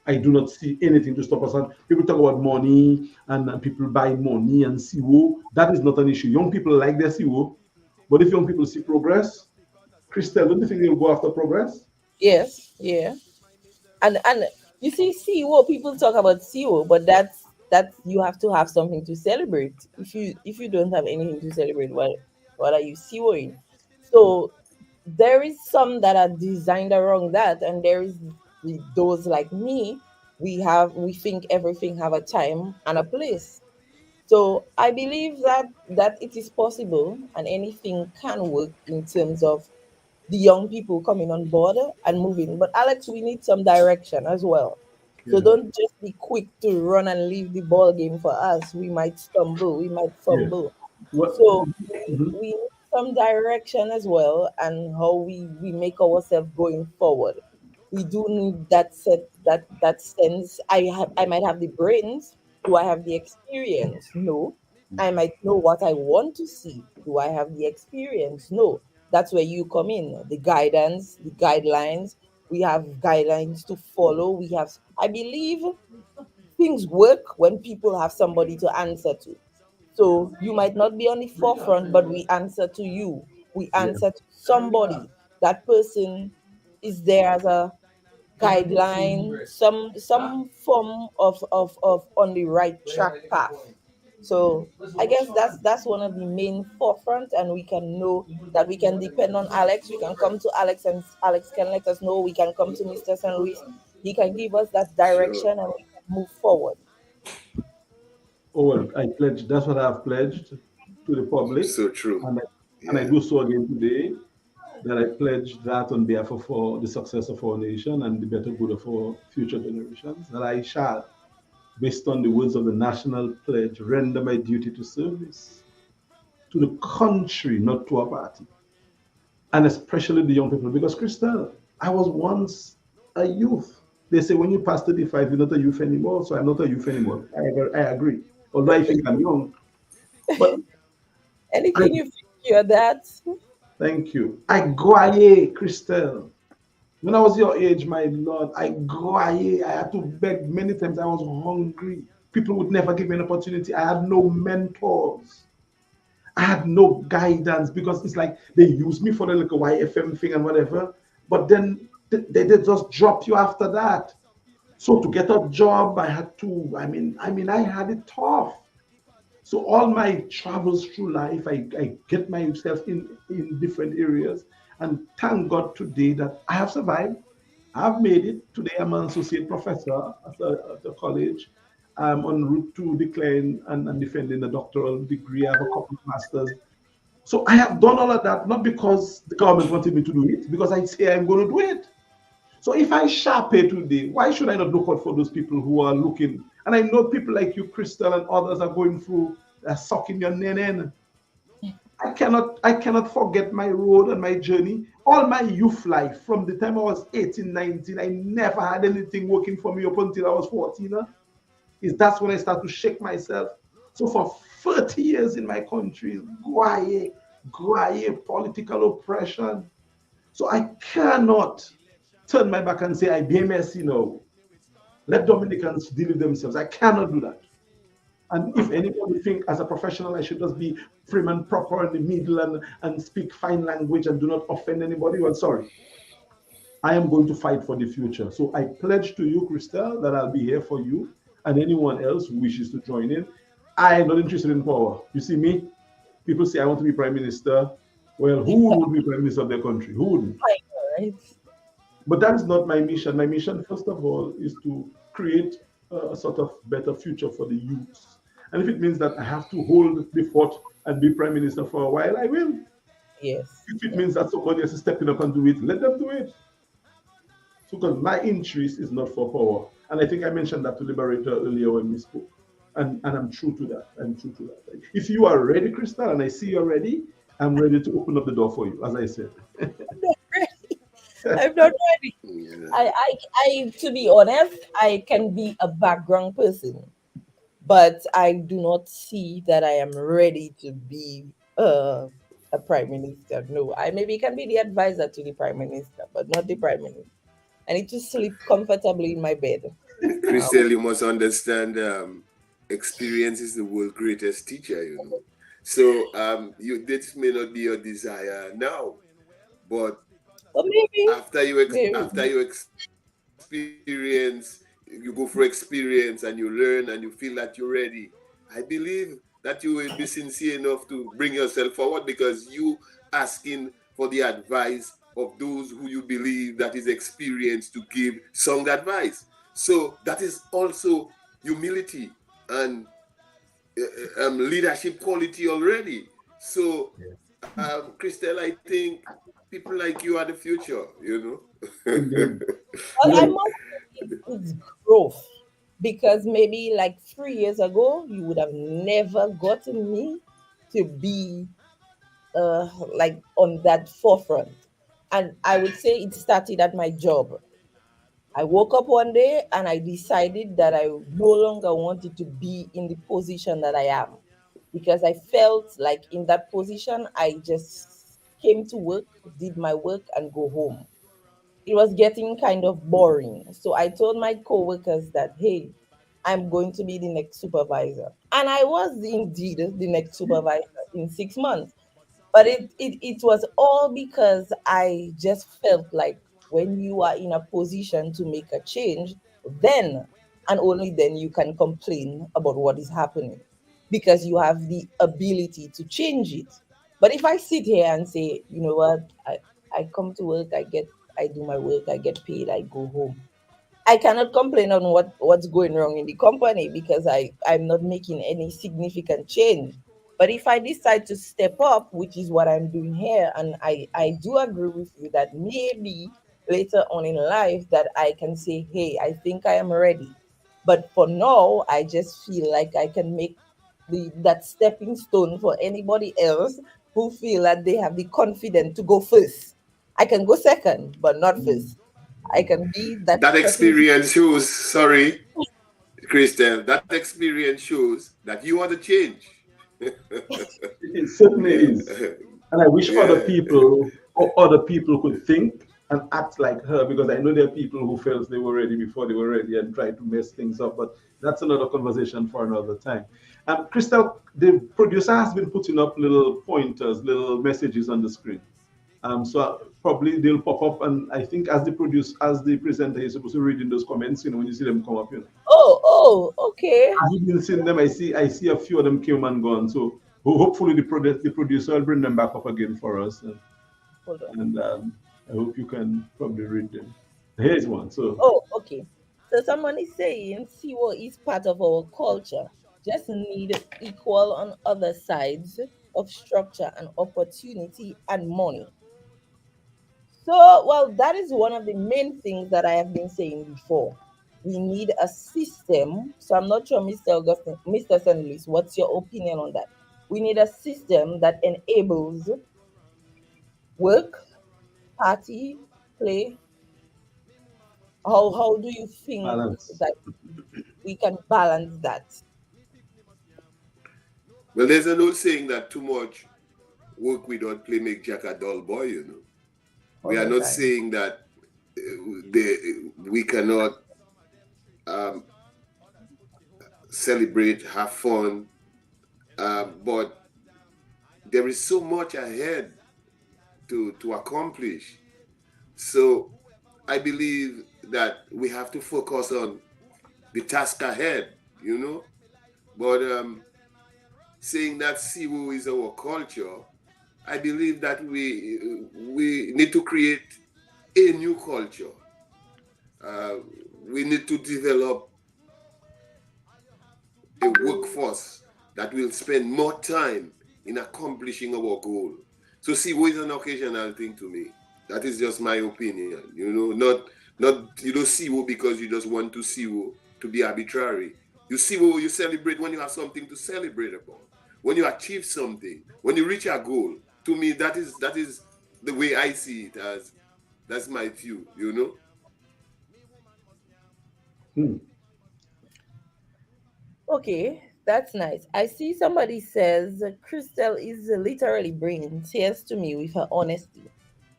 I do not see anything to stop us. And people talk about money and people buy money and CWO. That is not an issue. Young people like their CWO, but if young people see progress, Christelle, don't you think they'll go after progress? Yes, yeah. And you see CEO, people talk about CEO, but that's you have to have something to celebrate. If you don't have anything to celebrate, what are you CEOing? So there is some that are designed around that, and there is those like me. We think everything have a time and a place. So I believe that it is possible and anything can work in terms of the young people coming on board and moving. But Alex, we need some direction as well. So Yeah, don't just be quick to run and leave the ball game for us. We might stumble, we might yeah. fumble. What? So Mhm. we need some direction as well and how we make ourselves going forward. We do need that that sense. I might have the brains. Do I have the experience? No. I might know what I want to see. Do I have the experience? No. That's where you come in. The guidance, the guidelines. We have guidelines to follow. I believe things work when people have somebody to answer to. So you might not be on the forefront, but we answer to you. We Yeah. answer to somebody. That person is there as a guideline, some form of on the right track path. So I guess that's one of the main forefront, and we can know that we can depend on Alex. We can come to Alex, and Alex can let us know. We can come to Mr. San Luis. He can give us that Sure. direction, and we can move forward. Oh, well, I pledge, that's what I've pledged to the public. So true. And I Yeah. do so again today, that I pledge that on behalf of the success of our nation and the better good of our future generations, that I shall, based on the words of the national pledge, render my duty to service to the country, not to a party, and especially the young people. Because, Crystal, I was once a youth. They say when you pass 35, you're not a youth anymore. So I'm not a youth anymore. I agree. Although I think I'm young, but I Anything you feel you're that. thank you. I goye, Crystal. When I was your age, my lord, I goye. I had to beg many times. I was hungry. People would never give me an opportunity. I had no mentors. I had no guidance because it's like they use me for the little YFM thing and whatever, but then they just drop you after that. So to get a job, I had to. I had it tough. So all my travels through life, I get myself in different areas, and thank God today that I have survived. I've made it. Today I'm an associate professor at the college. I'm en route to declaring and defending a doctoral degree. I have a couple of masters. So I have done all of that not because the government wanted me to do it, because I say I'm going to do it. So if I sharp pay today, why should I not look out for those people who are looking? And I know people like you, Crystal, and others are going through sucking your nene. I cannot forget my road and my journey. All my youth life, from the time I was 18, 19, I never had anything working for me up until I was 14. Is that's when I start to shake myself. So for 30 years in my country, guaye political oppression. So I cannot turn my back and say I BMS, let Dominicans deal with themselves. I cannot do that. And if anybody think as a professional I should just be prim and proper in the middle and speak fine language and do not offend anybody, well, sorry. I am going to fight for the future. So I pledge to you, Christelle, that I'll be here for you and anyone else who wishes to join in. I am not interested in power. You see me? People say I want to be prime minister. Well, who would be prime minister of their country? Who wouldn't? I know, right? But that is not my mission. My mission, first of all, is to create a sort of better future for the youths. And if it means that I have to hold the fort and be prime minister for a while, I will. Yes. If it means that somebody else is stepping up and do it, let them do it. So, because my interest is not for power. And I think I mentioned that to Liberator earlier when we spoke. And I'm true to that. I'm true to that. If you are ready, Crystal, and I see you're ready, I'm ready to open up the door for you, as I said. I'm not ready. Yeah. To be honest, I can be a background person, but I do not see that I am ready to be a prime minister. No, I maybe can be the advisor to the prime minister, but not the prime minister. I need to sleep comfortably in my bed. Uh, Christelle, you must understand, experience is the world's greatest teacher. So this may not be your desire now, but but maybe, maybe. after you experience, you go for experience and you learn and you feel that you're ready. I believe that you will be sincere enough to bring yourself forward because you asking for the advice of those who you believe that is experienced to give sound advice. So that is also humility and leadership quality already. So, Christelle, I think people like you are the future. Indeed. Well, You I know, must say it's growth because maybe like 3 years ago, you would have never gotten me to be like on that forefront. And I would say it started at my job. I woke up one day and I decided that I no longer wanted to be in the position that I am because I felt like in that position, I just came to work, did my work, and go home. It was getting kind of boring. So I told my coworkers that, hey, I'm going to be the next supervisor. And I was indeed the next supervisor in 6 months. But it was all because I just felt like when you are in a position to make a change, then and only then you can complain about what is happening because you have the ability to change it. But if I sit here and say, you know what, I come to work, I do my work, I get paid, I go home. I cannot complain on what's going wrong in the company because I'm not making any significant change. But if I decide to step up, which is what I'm doing here, and I do agree with you that maybe later on in life that I can say, hey, I think I am ready. But for now, I just feel like I can make that stepping stone for anybody else who feel that they have the confidence to go first. I can go second, but not first. I can be that That stepping. experience shows, sorry, Christian, that experience shows that you want to change. It certainly is. And I wish Yeah. other people could think and act like her, because I know there are people who felt they were ready before they were ready and tried to mess things up. But that's another conversation for another time. Crystal, the producer has been putting up little pointers, little messages on the screen. So probably they'll pop up, and I think as the presenter, is supposed to read in those comments. When you see them come up. Okay. I haven't seen them. I see a few of them came and gone. So hopefully the producer will bring them back up again for us, Hold on. and I hope you can probably read them. Here's one. So Oh, okay. So someone is saying SEWO is part of our culture. Just need equal on other sides of structure and opportunity and money. So, well, that is one of the main things that I have been saying before. We need a system. So I'm not sure, Mr. Augustine, Mr. St. Louis, what's your opinion on that? We need a system that enables work, party, play. How do you think balance. that we can balance that? Well, there's an old saying that too much work without play make Jack a dull boy. We All are the not time. saying that we cannot um, celebrate, have fun, but there is so much ahead to accomplish. So I believe that we have to focus on the task ahead. But saying that Siwu is our culture, I believe that we need to create a new culture. Uh, we need to develop a workforce that will spend more time in accomplishing our goal. So Siwu is an occasional thing to me. That is just my opinion. Not you don't Siwu because you just want to Siwu to be arbitrary. You Siwu, you celebrate when you have something to celebrate about. When you achieve something, when you reach a goal. To me, that is the way I see it as. That's my view. Hmm. Okay, that's nice. I see somebody says Crystal is literally bringing tears to me with her honesty.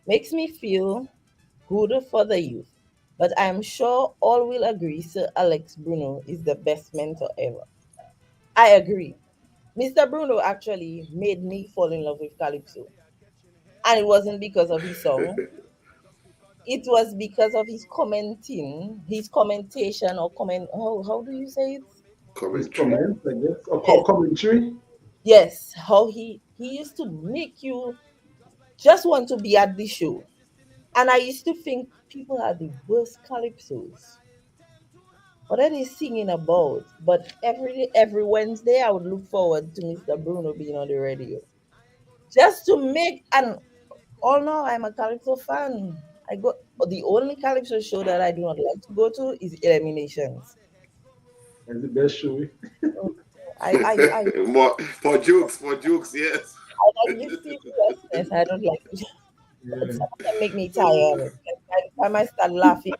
Makes me feel good for the youth. But I'm sure all will agree Sir Alex Bruno is the best mentor ever. I agree. Mr. Bruno actually made me fall in love with Calypso. And it wasn't because of his song, it was because of his commenting, his commentation or comment. How do you say it? His Commentary. comments, I guess, or Yes, commentary. yes. How he used to make you just want to be at the show. And I used to think people are the worst calypsos. What are they singing about? But every Wednesday, I would look forward to Mr. Bruno being on the radio just to make and all now I'm a calypso fan. I go the only calypso show that I do not like to go to is Eliminations. That's the best show. Oh, I More for jokes, yes. like the seriousness. I don't like it. But Yeah. some of them make me tired. Like, by the time I start laughing,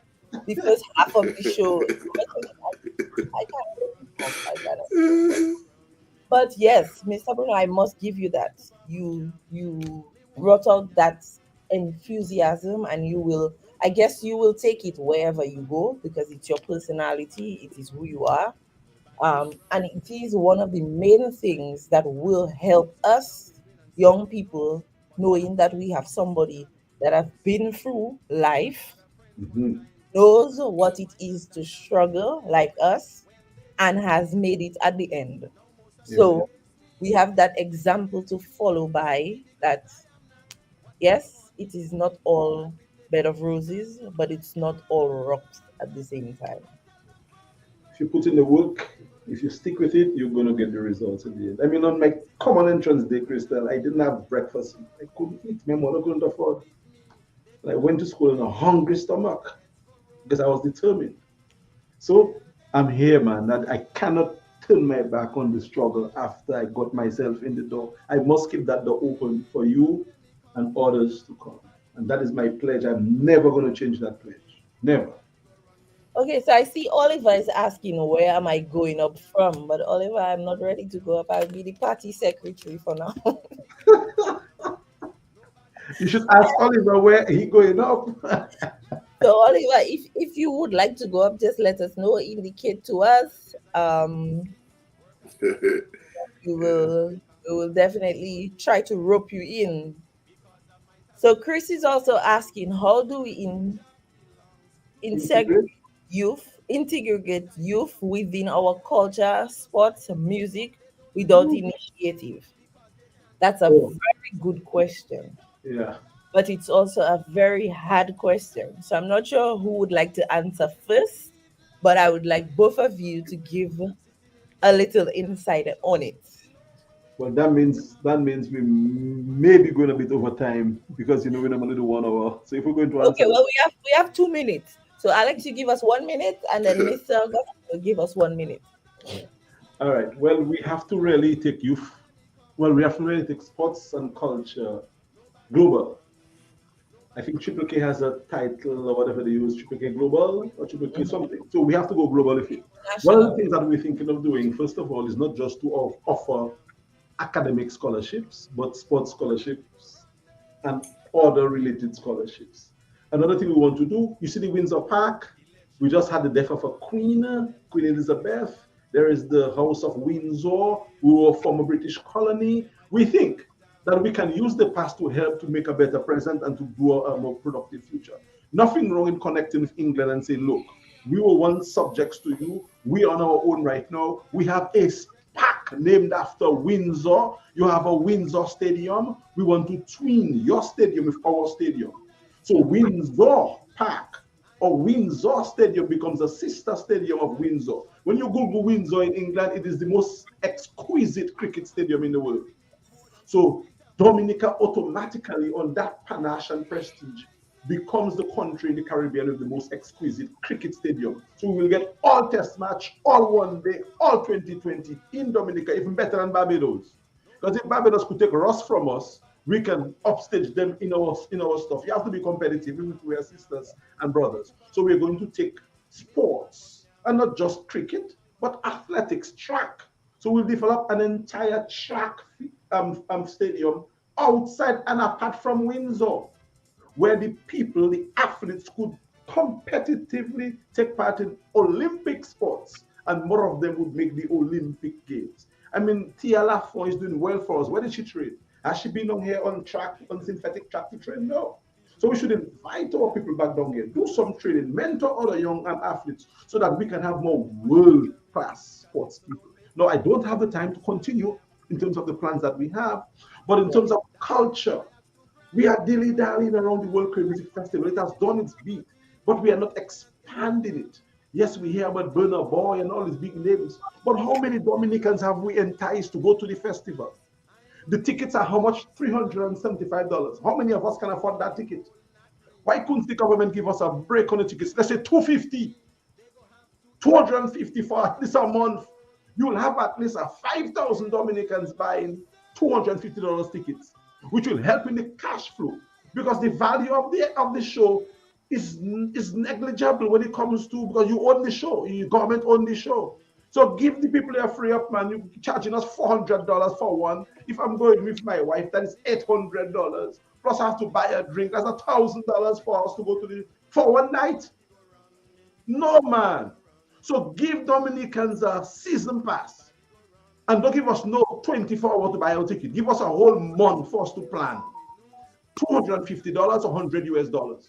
the first half of the show, I can't keep up. I gotta. But yes, Mr. Bruno, I must give you that. You brought out that enthusiasm, and you will. I guess you will take it wherever you go because it's your personality. It is who you are. And it is one of the main things that will help us young people, knowing that we have somebody that have been through life, Mhm. knows what it is to struggle like us, and has made it at the end. Yeah, yeah. So we have that example to follow by that. Yes, it is not all bed of roses, but it's not all rocks at the same time. If you put in the work, if you stick with it, you're going to get the results in the end. I mean, on my common entrance day, Crystal, I didn't have breakfast. I couldn't eat. My mother couldn't afford. And I went to school in a hungry stomach because I was determined. So I'm here, man. That I cannot turn my back on the struggle after I got myself in the door. I must keep that door open for you and others to come. And that is my pledge. I'm never going to change that pledge. Never. Okay, so I see Oliver is asking where am I going up from, but Oliver, I'm not ready to go up. I'll be the party secretary for now. You should ask Oliver where he going up. So Oliver, if you would like to go up, just let us know, indicate to us. We will definitely try to rope you in. So Chris is also asking, how do we integrate Integrate. youth within our culture, sports, music without initiative? That's a Oh, very good question, yeah. but it's also a very hard question. So I'm not sure who would like to answer first, but I would like both of you to give a little insight on it. Well, that means we may be going a bit over time because we normally do 1 hour. So if we're going to Okay, answer, well we have 2 minutes. So Alex, you give us 1 minute, and then Mr. August will give us 1 minute. all right. Well, we have to really take youth. Well, we have to really take sports and culture global. I think Triple K has a title or whatever they use, Triple K Global or Triple K Mhm. something. So we have to go global with it. One of the National. things that we're thinking of doing, first of all, is not just to offer academic scholarships, but sports scholarships and other related scholarships. Another thing we want to do, you see the Windsor Park, we just had the death of a queen, Queen Elizabeth. There is the House of Windsor, we were a former British colony. We think that we can use the past to help to make a better present and to do a more productive future. Nothing wrong in connecting with England and saying, look, we were once subjects to you. We are on our own right now. We have a park named after Windsor. You have a Windsor Stadium. We want to twin your stadium with our stadium. So Windsor Park or Windsor Stadium becomes a sister stadium of Windsor. When you Google Windsor in England, it is the most exquisite cricket stadium in the world. So Dominica automatically, on that panache and prestige, becomes the country in the Caribbean with the most exquisite cricket stadium. So we will get all test match, all one day, all 2020 in Dominica, even better than Barbados. Because if Barbados could take Ross from us, we can upstage them in our stuff. You have to be competitive, even if we are sisters and brothers. So we're going to take sports and not just cricket, but athletics, track. So we'll develop an entire track stadium outside and apart from Windsor, where the people, the athletes, could competitively take part in Olympic sports, and more of them would make the Olympic Games. I mean, Tia Lafont is doing well for us. Where did she train? Has she been on here on track, on synthetic track to train? No. So we should invite our people back down here, do some training, mentor other young athletes so that we can have more world-class sports people. Now, I don't have the time to continue in terms of the plans that we have, but in Yeah. terms of culture, we are dilly-dallying around the World Crane Music Festival. It has done its beat, but we are not expanding it. Yes, we hear about Burna Boy and all these big names, but how many Dominicans have we enticed to go to the festival? The tickets are how much? $375. How many of us can afford that ticket? Why couldn't the government give us a break on the tickets? Let's say 250, 250 for at least a month. You'll have at least a 5,000 Dominicans buying $250 tickets, which will help in the cash flow because the value of the show is negligible when it comes to because you own the show, your government own the show. So give the people a free up, man. You're charging us $400 for one. If I'm going with my wife, that is $800. Plus, I have to buy a drink. That's $1,000 for us to go to the for one night. No, man. So give Dominicans a season pass. And don't give us no 24 hours to buy our ticket. Give us a whole month for us to plan. $250 or $100.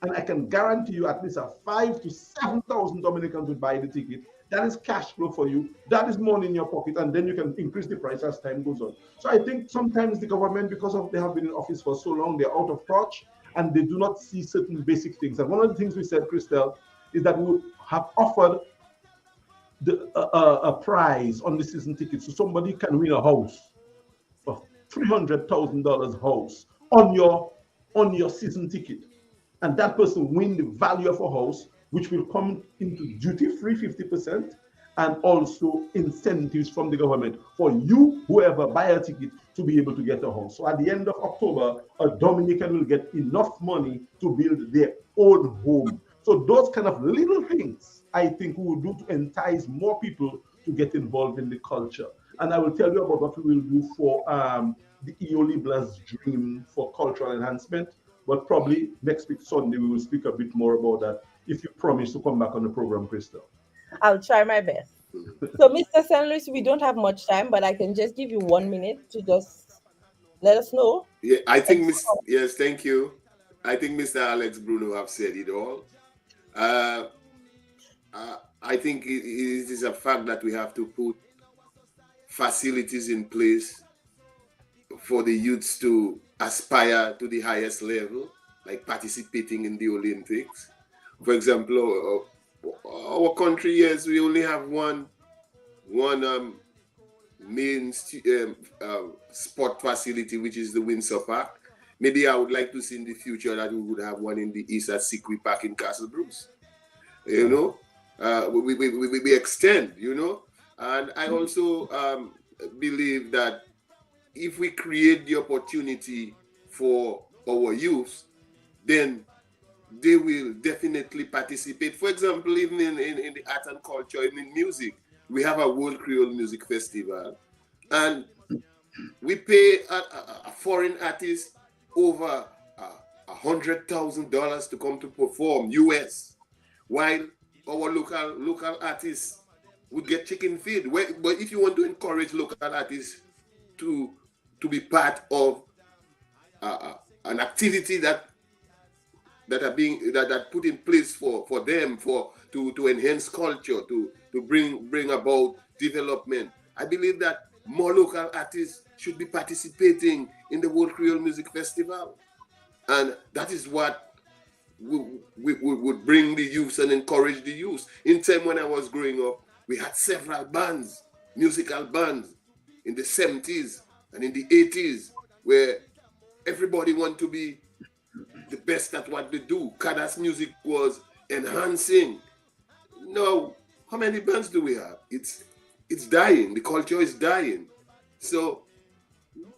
And I can guarantee you at least a 5,000 to 7,000 Dominicans would buy the ticket. That is cash flow for you. That is money in your pocket, and then you can increase the price as time goes on. So I think sometimes the government, because of they have been in office for so long, they're out of touch and they do not see certain basic things. And one of the things we said, Christelle, is that we have offered a prize on the season ticket, so somebody can win a house, a $300,000 house on your season ticket, and that person win the value of a house, which will come into duty-free 50%, and also incentives from the government for you, whoever buy a ticket, to be able to get a house. So at the end of October, a Dominican will get enough money to build their own home. So those kind of little things, I think we will do to entice more people to get involved in the culture. And I will tell you about what we will do for the EOLIBLA's dream for cultural enhancement. But probably next week, Sunday, we will speak a bit more about that, if you promise to come back on the program, Christelle. I'll try my best. So, Mr. St. Louis, we don't have much time, but I can just give you 1 minute to just let us know. Yeah, I think, yes, thank you. I think Mr. Alex Bruno have said it all. I think it is a fact that we have to put facilities in place for the youths to aspire to the highest level, like participating in the Olympics. For example, our country, yes, we only have one main sport facility, which is the Windsor Park. Maybe I would like to see in the future that we would have one in the east at Sikwi Park in Castle Bruce. You know, we extend, you know, and I also believe that if we create the opportunity for our youth, then they will definitely participate. For example, even in the art and culture, even in music, we have a World Creole Music Festival, and we pay a foreign artist over $100,000 to come to perform, US, while our local artists would get chicken feed. But if you want to encourage local artists to be part of an activity that put in place for them to enhance culture, to bring about development, I believe that more local artists should be participating in the World Creole Music Festival, and that is what we would bring the youth and encourage the youth. In time when I was growing up, we had several bands, musical bands, in the 70s and in the 80s, where everybody wanted to be the best at what they do. Kada's music was enhancing. Now, how many bands do we have? It's dying. The culture is dying. So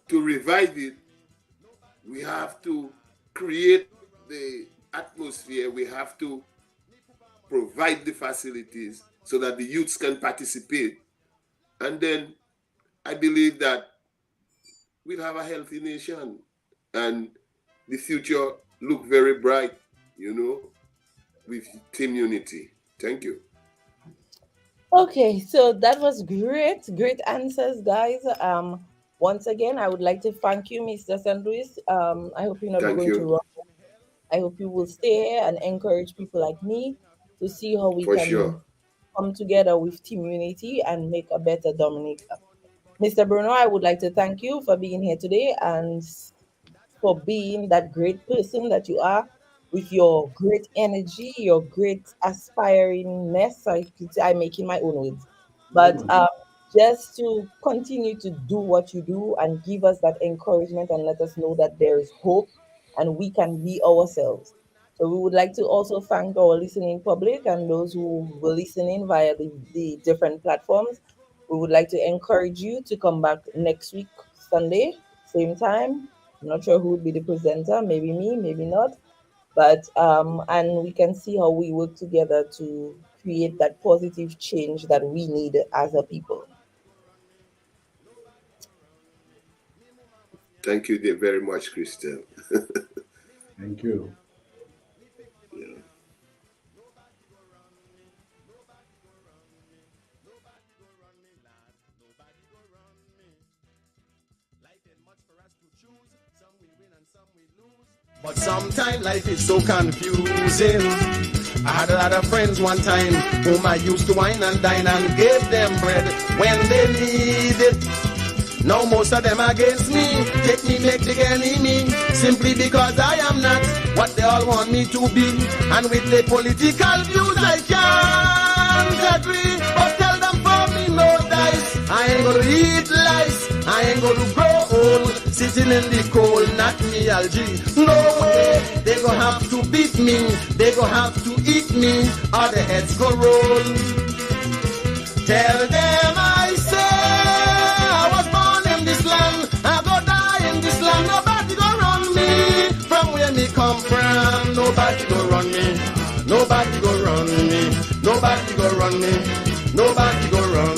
to revive it, we have to create the atmosphere. We have to provide the facilities so that the youths can participate. And then I believe that we'll have a healthy nation and the future look very bright, you know, with team unity. Thank you. Okay, so that was great answers, guys. Once again, I would like to thank you, Mr. St. Louis. I hope you're not going to run. I hope you will stay here and encourage people like me to see how we can come together with team unity and make a better Dominica. Mr. Bruno, I would like to thank you for being here today and for being that great person that you are, with your great energy, your great aspiringness. I'm making my own words, but just to continue to do what you do and give us that encouragement and let us know that there is hope and we can be ourselves. So we would like to also thank our listening public and those who were listening via the different platforms. We would like to encourage you to come back next week, Sunday, same time. I'm not sure who would be the presenter, maybe me, maybe not. But and we can see how we work together to create that positive change that we need as a people. Thank you very much, Christelle. Thank you. But sometimes life is so confusing. I had a lot of friends one time whom I used to wine and dine and gave them bread when they need it. Now most of them against me, take me, make the enemy, simply because I am not what they all want me to be. And with the political views I can't agree, but tell them for me no dice. I ain't gonna eat lice, I ain't gonna grow old, sitting in the cold, not me algae. No way, they gonna have to beat me, they gonna have to eat me, or the heads go roll. Tell them I say I was born in this land, I go die in this land. Nobody go run me from where me come from. Nobody go run me, nobody go run me, nobody go run me, nobody go run me.